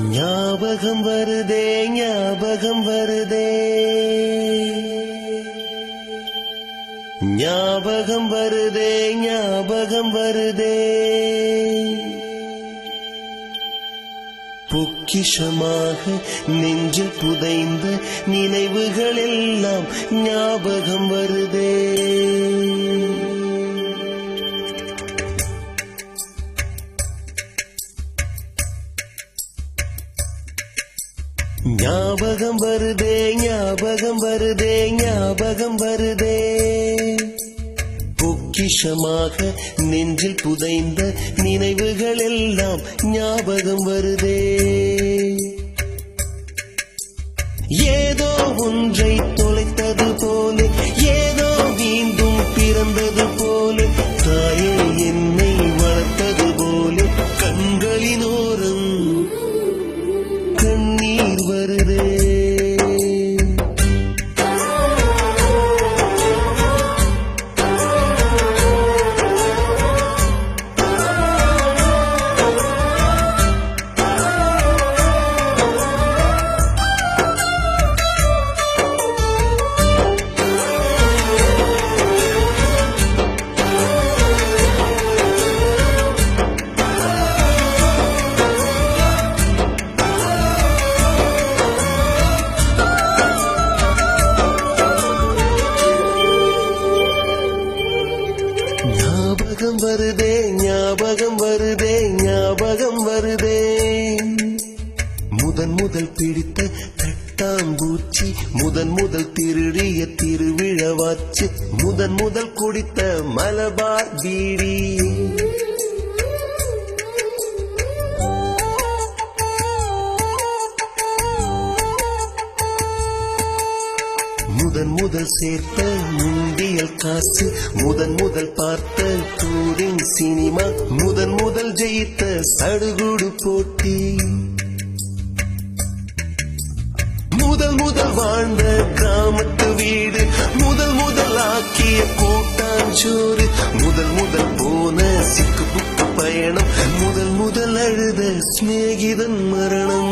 ஞாபகம் வருதே ஞாபகம் வருதே ஞாபகம் வருதே ஞாபகம் வருதே பொக்கிஷமாக நெஞ்சில் புதைந்த நினைவுகள் எல்லாம் ஞாபகம் வருதே. ஞாபகம் வருதே ஞாபகம் வருதே ஞாபகம் வருதே பொக்கிஷமாக நெஞ்சில் புதைந்த நினைவுகள் எல்லாம் ஞாபகம் வருதே. ஏதோ ஒன்றை தொலைத்தது போல ஏதோ மீண்டும் பிறந்தது போல தாயே என்னை வளர்த்தது போல கண்களினோரம் கண்ணீர் வருதே. ஞாபகம் வருதே ஞாபகம் வருதே ஞாபகம் வருதே முதன் முதல் பிடித்த தட்டாம்பூச்சி முதன் முதல் திருடிய திருவிழவாச்சு முதன் முதல் குடித்த மலபார் பீடி முதன் முதல் சேர்த்த முண்டியல் காசு முதன் முதல் பார்த்த டூரிங் சினிமா முதன் முதல் ஜெயித்த சடுகுடு போட்டி முதல் முதல் வாழ்ந்த கிராமத்து வீடு முதல் முதல் ஆக்கிய கூட்டாஞ்சோறு முதல் முதல் போன சிக்கு புக்கு பயணம் முதல் முதல் அழுத சிநேகிதன் மரணம்.